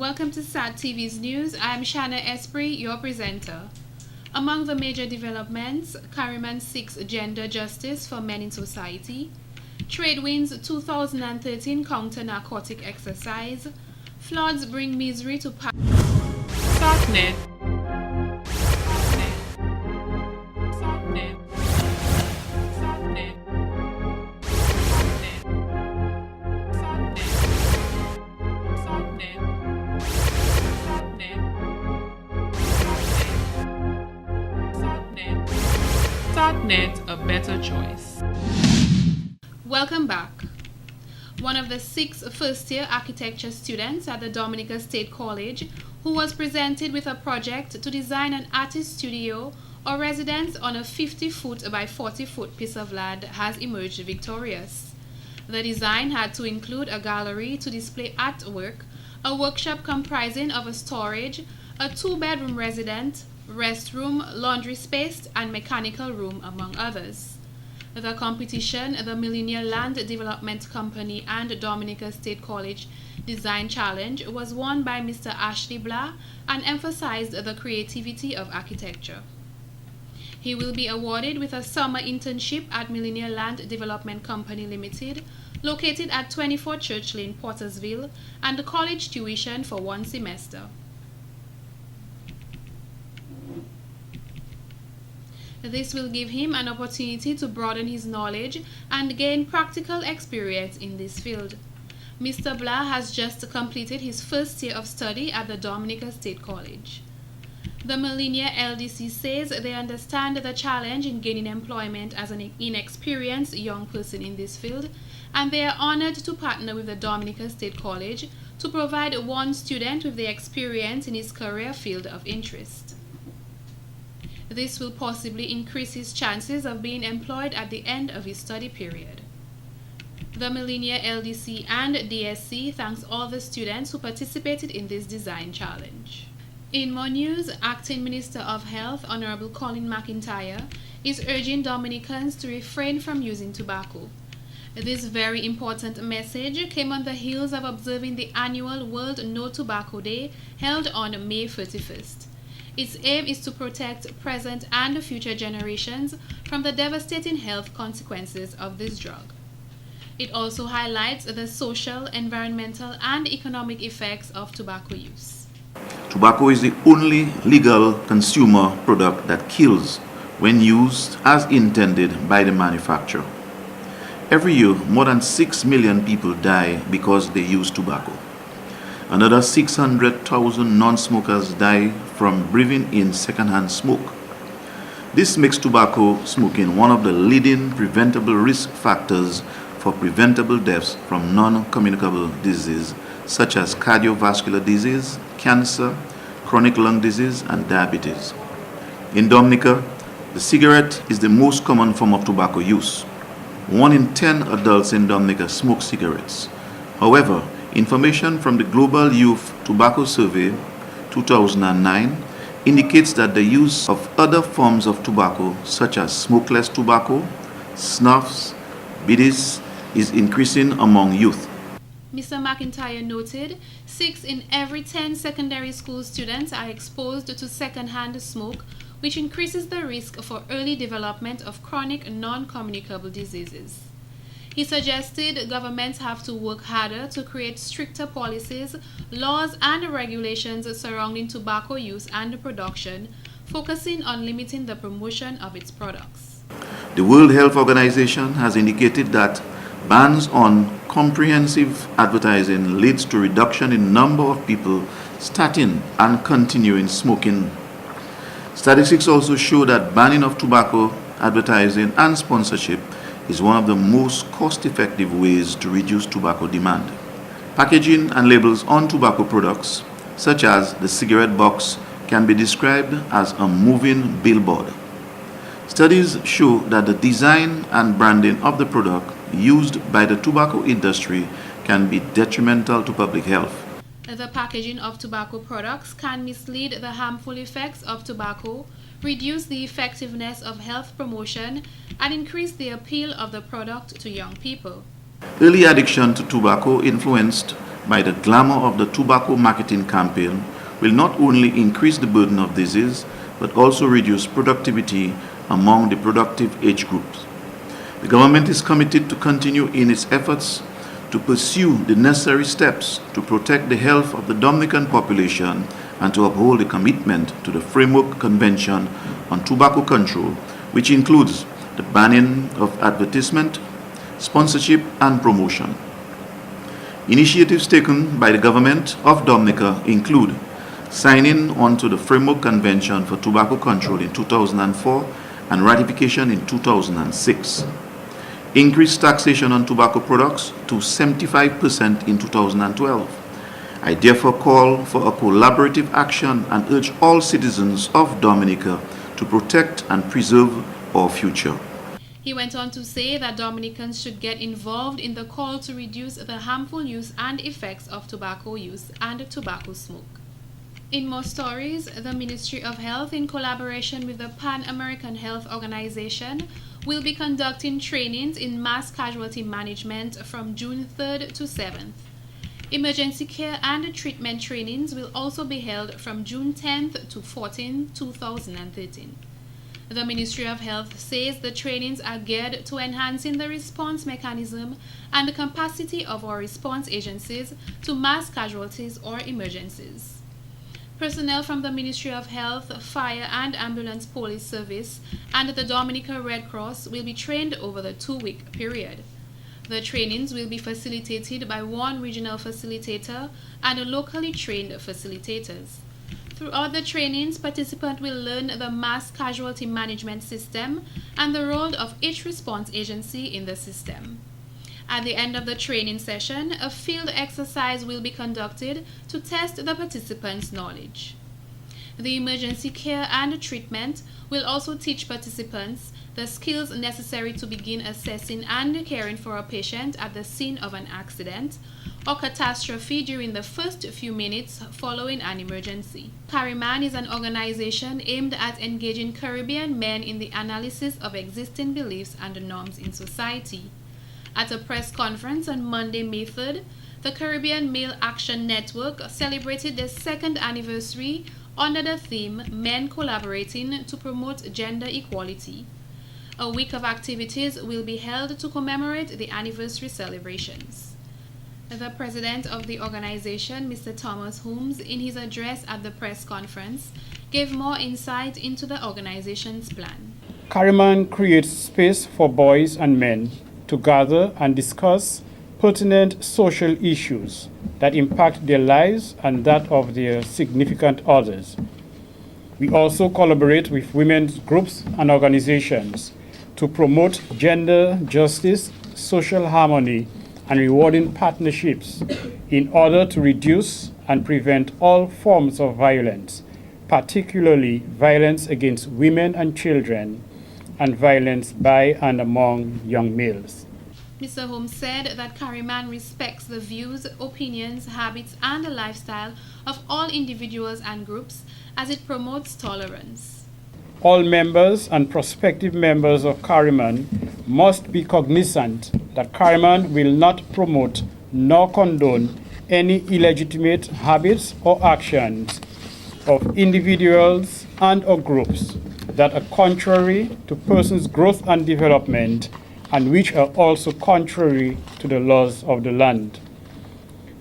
Welcome to SAT TV's news. I'm Shanna Esprit, your presenter. Among the major developments, Carriman seeks gender justice for men in society, Trade wins 2013 counter-narcotic exercise, floods bring misery to SATnet. SATnet, a better choice. Welcome back. One of the 6 first-year architecture students at the Dominica State College who was presented with a project to design an artist studio or residence on a 50-foot by 40-foot piece of land has emerged victorious. The design had to include a gallery to display artwork, a workshop comprising of a storage, a 2-bedroom residence, restroom, laundry space, and mechanical room, among others. The competition, the Millennial Land Development Company and Dominica State College Design Challenge, was won by Mr. Ashley Blah and emphasized the creativity of architecture. He will be awarded with a summer internship at Millennial Land Development Company Limited, located at 24 Church Lane, Pottersville, and college tuition for 1 semester. This will give him an opportunity to broaden his knowledge and gain practical experience in this field. Mr. Blah has just completed his first year of study at the Dominica State College. The Millennia LDC says they understand the challenge in gaining employment as an inexperienced young person in this field, and they are honored to partner with the Dominica State College to provide one student with the experience in his career field of interest. This will possibly increase his chances of being employed at the end of his study period. The Millennia LDC and DSC thanks all the students who participated in this design challenge. In more news, Acting Minister of Health, Honorable Colin McIntyre, is urging Dominicans to refrain from using tobacco. This very important message came on the heels of observing the annual World No Tobacco Day held on May 31st. Its aim is to protect present and future generations from the devastating health consequences of this drug. It also highlights the social, environmental, and economic effects of tobacco use. Tobacco is the only legal consumer product that kills when used as intended by the manufacturer. Every year, more than 6 million people die because they use tobacco. Another 600,000 non-smokers die from breathing in secondhand smoke. This makes tobacco smoking one of the leading preventable risk factors for preventable deaths from non-communicable diseases such as cardiovascular disease, cancer, chronic lung disease, and diabetes. In Dominica, the cigarette is the most common form of tobacco use. 1 in 10 adults in Dominica smoke cigarettes. However, information from the Global Youth Tobacco Survey 2009 indicates that the use of other forms of tobacco, such as smokeless tobacco, snuffs, biddies, is increasing among youth. Mr. McIntyre noted 6 in every 10 secondary school students are exposed to secondhand smoke, which increases the risk for early development of chronic non-communicable diseases. He suggested governments have to work harder to create stricter policies, laws, and regulations surrounding tobacco use and production, focusing on limiting the promotion of its products. The World Health Organization has indicated that bans on comprehensive advertising leads to reduction in number of people starting and continuing smoking. Statistics also show that banning of tobacco advertising and sponsorship is one of the most cost-effective ways to reduce tobacco demand. Packaging and labels on tobacco products, such as the cigarette box, can be described as a moving billboard. Studies show that the design and branding of the product used by the tobacco industry can be detrimental to public health. The packaging of tobacco products can mislead the harmful effects of tobacco, reduce the effectiveness of health promotion, and increase the appeal of the product to young people. Early addiction to tobacco influenced by the glamour of the tobacco marketing campaign will not only increase the burden of disease, but also reduce productivity among the productive age groups. The government is committed to continue in its efforts to pursue the necessary steps to protect the health of the Dominican population and to uphold the commitment to the Framework Convention on Tobacco Control, which includes the banning of advertisement, sponsorship, and promotion. Initiatives taken by the government of Dominica include signing onto the Framework Convention for Tobacco Control in 2004 and ratification in 2006. Increased taxation on tobacco products to 75% in 2012. I therefore call for a collaborative action and urge all citizens of Dominica to protect and preserve our future. He went on to say that Dominicans should get involved in the call to reduce the harmful use and effects of tobacco use and tobacco smoke. In more stories, the Ministry of Health, in collaboration with the Pan American Health Organization, will be conducting trainings in mass casualty management from June 3rd to 7th. Emergency care and treatment trainings will also be held from June 10th to 14th, 2013. The Ministry of Health says the trainings are geared to enhancing the response mechanism and the capacity of our response agencies to mass casualties or emergencies. Personnel from the Ministry of Health, Fire and Ambulance Police Service and the Dominica Red Cross will be trained over the 2-week period. The trainings will be facilitated by one regional facilitator and locally trained facilitators. Throughout the trainings, participants will learn the mass casualty management system and the role of each response agency in the system. At the end of the training session, a field exercise will be conducted to test the participants' knowledge. The emergency care and treatment will also teach participants the skills necessary to begin assessing and caring for a patient at the scene of an accident or catastrophe during the first few minutes following an emergency. Carryman is an organization aimed at engaging Caribbean men in the analysis of existing beliefs and norms in society. At a press conference on Monday, May 3rd, the Caribbean Male Action Network celebrated their second anniversary under the theme Men Collaborating to Promote Gender Equality. A week of activities will be held to commemorate the anniversary celebrations. The president of the organization, Mr. Thomas Holmes, in his address at the press conference, gave more insight into the organization's plan. Carryman creates space for boys and men to gather and discuss pertinent social issues that impact their lives and that of their significant others. We also collaborate with women's groups and organizations to promote gender justice, social harmony, and rewarding partnerships in order to reduce and prevent all forms of violence, particularly violence against women and children, and violence by and among young males. Mr. Holmes said that Carryman respects the views, opinions, habits, and the lifestyle of all individuals and groups as it promotes tolerance. All members and prospective members of Carryman must be cognizant that Carryman will not promote nor condone any illegitimate habits or actions of individuals and or groups that are contrary to persons' growth and development and which are also contrary to the laws of the land.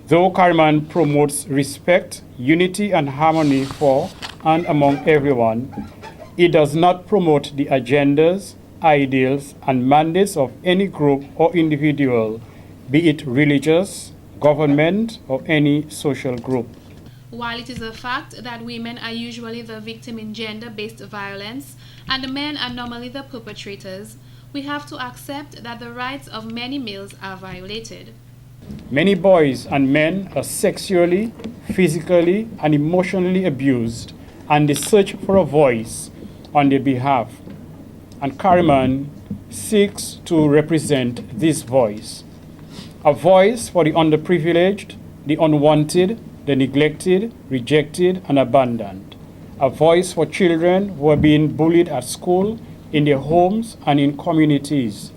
Though Carryman promotes respect, unity, and harmony for and among everyone, it does not promote the agendas, ideals, and mandates of any group or individual, be it religious, government, or any social group. While it is a fact that women are usually the victim in gender-based violence and men are normally the perpetrators, we have to accept that the rights of many males are violated. Many boys and men are sexually, physically, and emotionally abused, and they search for a voice on their behalf. And Carryman seeks to represent this voice. A voice for the underprivileged, the unwanted, the neglected, rejected, and abandoned. A voice for children who are being bullied at school, in their homes, and in communities.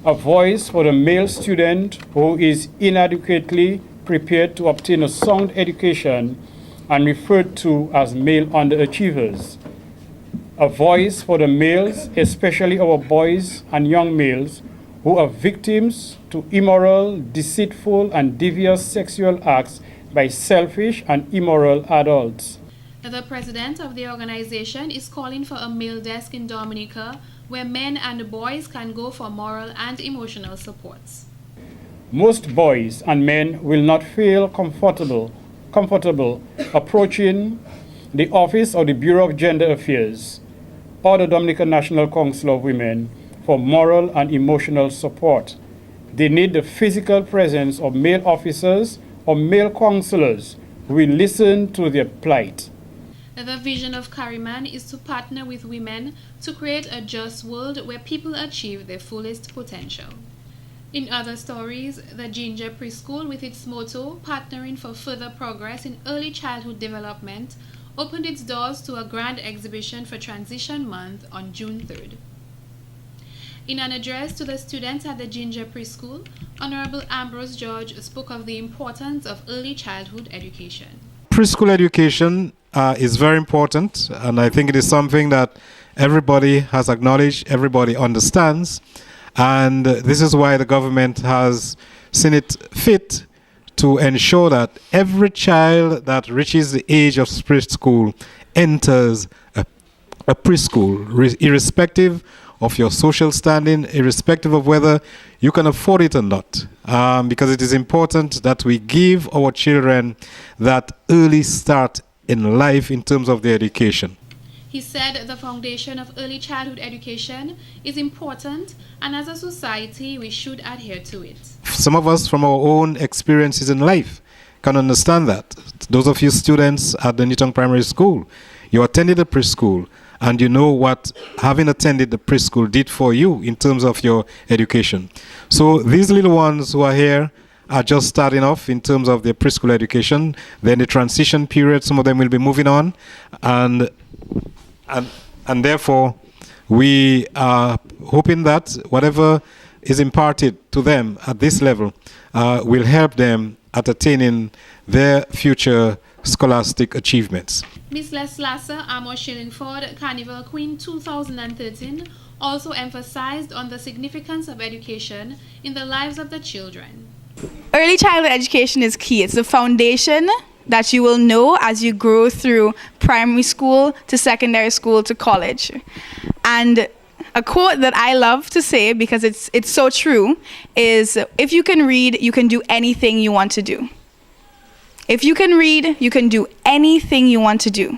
A voice for the male student who is inadequately prepared to obtain a sound education and referred to as male underachievers. A voice for the males, especially our boys and young males, who are victims to immoral, deceitful, and devious sexual acts by selfish and immoral adults. The president of the organization is calling for a male desk in Dominica where men and boys can go for moral and emotional supports. Most boys and men will not feel comfortable approaching the office of the Bureau of Gender Affairs or the Dominican National Council of Women for moral and emotional support. They need the physical presence of male officers or male counselors who will listen to their plight. The vision of Carryman is to partner with women to create a just world where people achieve their fullest potential. In other stories, the Ginger Preschool, with its motto, Partnering for Further Progress in Early Childhood Development, opened its doors to a grand exhibition for Transition Month on June 3rd. In an address to the students at the Ginger Preschool, Honorable Ambrose George spoke of the importance of early childhood education. Preschool education is very important, and I think it is something that everybody has acknowledged, everybody understands, and this is why the government has seen it fit to ensure that every child that reaches the age of preschool enters a preschool, irrespective of your social standing, irrespective of whether you can afford it or not, because it is important that we give our children that early start in life in terms of their education. He said the foundation of early childhood education is important, and as a society we should adhere to it. Some of us from our own experiences in life can understand that. Those of you students at the Newton Primary School, you attended a preschool, and you know what having attended the preschool did for you in terms of your education. So these little ones who are here are just starting off in terms of their preschool education. Then the transition period, some of them will be moving on, and therefore we are hoping that whatever is imparted to them at this level will help them at attaining their future scholastic achievements. Miss Les Lasser, Amos Shillingford, Carnival Queen 2013, also emphasized on the significance of education in the lives of the children. Early childhood education is key. It's the foundation that you will know as you grow through primary school to secondary school to college. And a quote that I love to say, because it's so true, is if you can read, you can do anything you want to do. If you can read, you can do anything you want to do.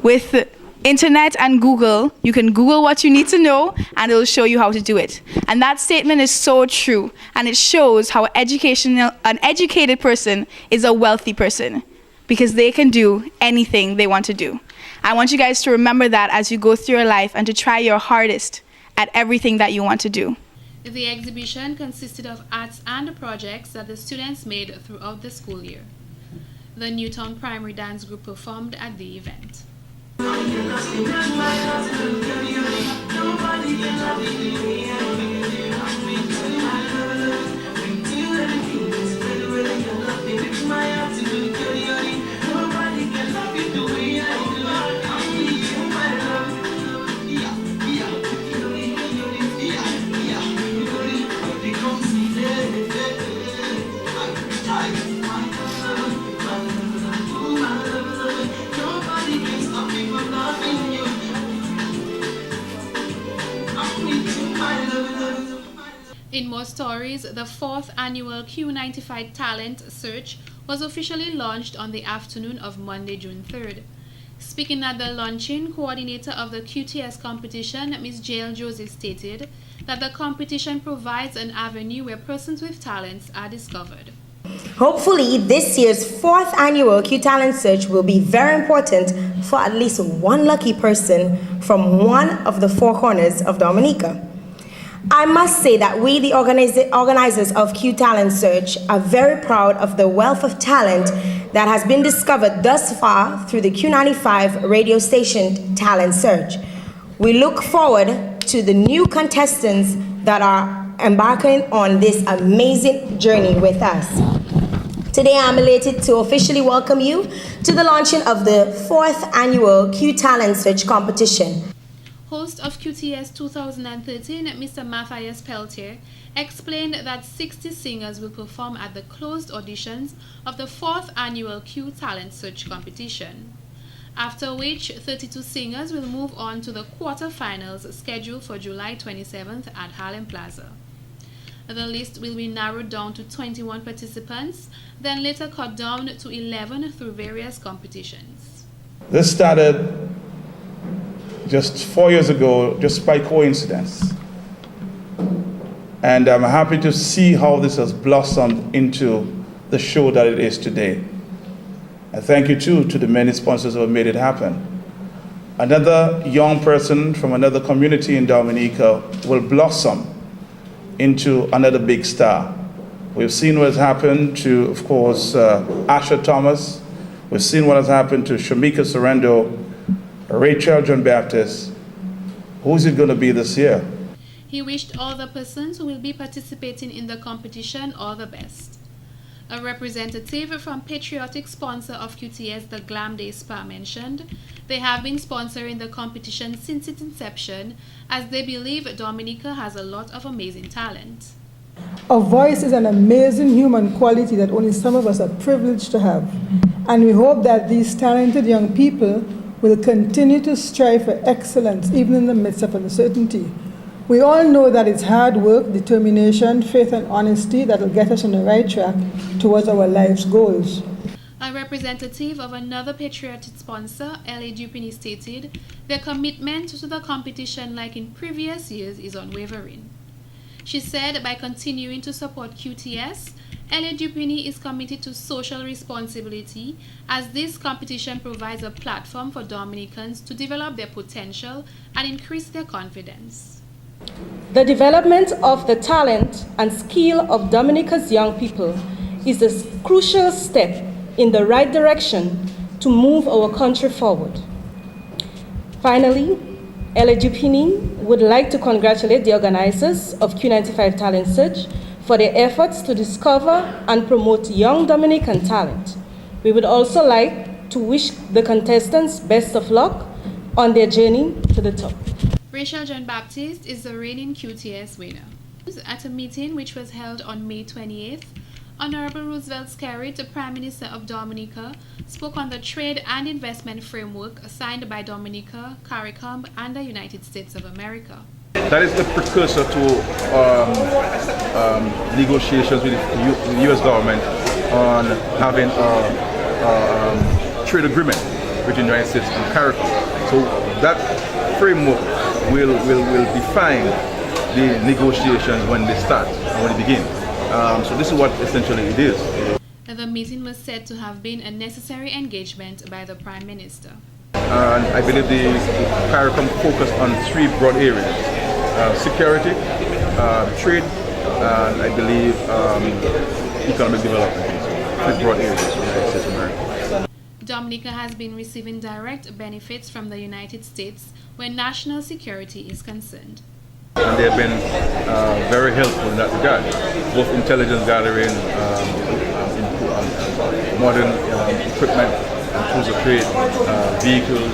With internet and Google, you can Google what you need to know and it'll show you how to do it. And that statement is so true, and it shows how an educated person is a wealthy person, because they can do anything they want to do. I want you guys to remember that as you go through your life, and to try your hardest at everything that you want to do. The exhibition consisted of arts and projects that the students made throughout the school year. The Newton Primary Dance Group performed at the event. In more stories, the 4th annual Q95 Talent Search was officially launched on the afternoon of Monday, June 3rd. Speaking at the launching, coordinator of the QTS competition, Ms. Jael Joseph, stated that the competition provides an avenue where persons with talents are discovered. Hopefully, this year's 4th annual Q Talent Search will be very important for at least one lucky person from one of the 4 corners of Dominica. I must say that we, the organizers of Q Talent Search, are very proud of the wealth of talent that has been discovered thus far through the Q95 radio station Talent Search. We look forward to the new contestants that are embarking on this amazing journey with us. Today, I'm elated to officially welcome you to the launching of the 4th annual Q Talent Search competition. Host of QTS 2013, Mr. Matthias Peltier, explained that 60 singers will perform at the closed auditions of the 4th annual Q Talent Search competition, after which 32 singers will move on to the quarterfinals scheduled for July 27th at Harlem Plaza. The list will be narrowed down to 21 participants, then later cut down to 11 through various competitions. This started just 4 years ago, just by coincidence. And I'm happy to see how this has blossomed into the show that it is today. I thank you too to the many sponsors who have made it happen. Another young person from another community in Dominica will blossom into another big star. We've seen what has happened to, of course, Asha Thomas. We've seen what has happened to Shamika Sorrento, Rachel John Baptist. Who's it going to be this year? He wished all the persons who will be participating in the competition all the best. A representative from patriotic sponsor of QTS, the Glam Day Spa, mentioned they have been sponsoring the competition since its inception, as they believe Dominica has a lot of amazing talent. A voice is an amazing human quality that only some of us are privileged to have. And we hope that these talented young people will continue to strive for excellence even in the midst of uncertainty. We all know that it's hard work, determination, faith, and honesty that will get us on the right track towards our life's goals. A representative of another patriotic sponsor, L.A. Dupini, stated their commitment to the competition, like in previous years, is unwavering. She said by continuing to support QTS, L.A. Dupini is committed to social responsibility, as this competition provides a platform for Dominicans to develop their potential and increase their confidence. The development of the talent and skill of Dominica's young people is a crucial step in the right direction to move our country forward. Finally, L.A. Dupini would like to congratulate the organizers of Q95 Talent Search for their efforts to discover and promote young Dominican talent. We would also like to wish the contestants best of luck on their journey to the top. Rachel John Baptist is the reigning QTS winner. At a meeting which was held on May 28th, Honorable Roosevelt Skerrit, the Prime Minister of Dominica, spoke on the trade and investment framework signed by Dominica, CARICOM, and the United States of America. That is the precursor to negotiations with the U.S. government on having a trade agreement between the United States and CARICOM. So that framework will define the negotiations when they start and when they begin. So this is what essentially it is. The meeting was said to have been a necessary engagement by the Prime Minister. And I believe the CARICOM focused on three broad areas: security, trade, and I believe economic development. Three broad areas in the United States of America. Dominica has been receiving direct benefits from the United States where national security is concerned. And they have been very helpful in that regard, both intelligence gathering, modern equipment, tools of trade, vehicles,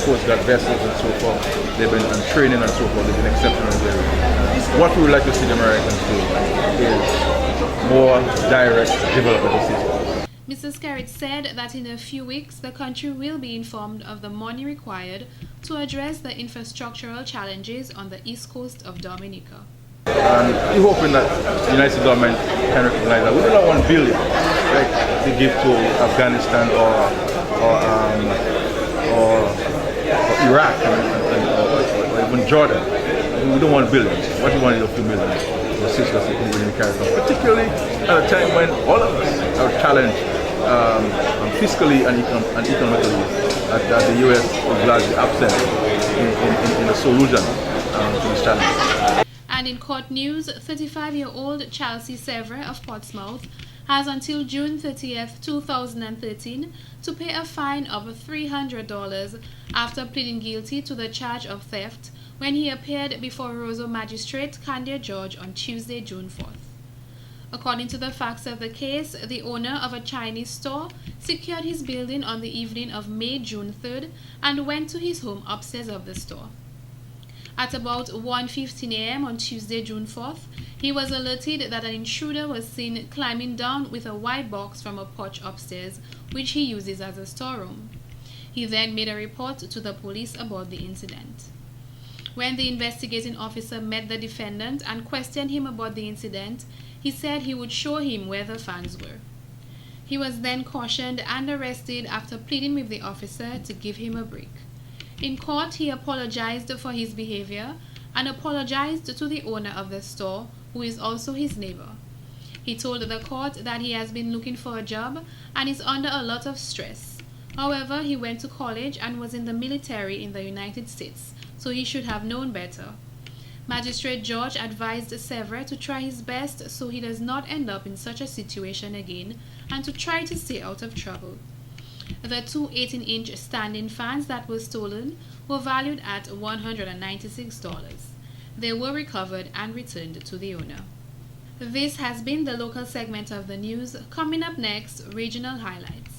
Coast Guard vessels and so forth. They've been training and so forth. They've been exceptional. What we would like to see the Americans do is more direct development assistance. Mr. Skerrit said that in a few weeks the country will be informed of the money required to address the infrastructural challenges on the east coast of Dominica. And we're hoping that the United States government can recognize that we do not want billion to give to Afghanistan or Iraq or even Jordan. We don't want billions. What we want is a few millions to assist us in the CARICOM, particularly at a time when all of us are challenged fiscally and economically, that the U.S. is largely absent in the solution to this challenge. And in court news, 35-year-old Chelsea Sevre of Portsmouth has until June 30th, 2013 to pay a fine of $300 after pleading guilty to the charge of theft when he appeared before Roseau Magistrate Candia George on Tuesday, June 4th. According to the facts of the case, the owner of a Chinese store secured his building on the evening of June 3rd and went to his home upstairs of the store. At about 1:15 a.m. on Tuesday, June 4th, he was alerted that an intruder was seen climbing down with a white box from a porch upstairs, which he uses as a storeroom. He then made a report to the police about the incident. When the investigating officer met the defendant and questioned him about the incident, he said he would show him where the fans were. He was then cautioned and arrested after pleading with the officer to give him a break. In court, he apologized for his behavior and apologized to the owner of the store, who is also his neighbor. He told the court that he has been looking for a job and is under a lot of stress. However, he went to college and was in the military in the United States, so he should have known better. Magistrate George advised Severer to try his best so he does not end up in such a situation again and to try to stay out of trouble. The two 18-inch standing fans that were stolen were valued at $196. They were recovered and returned to the owner. This has been the local segment of the news. Coming up next, regional highlights.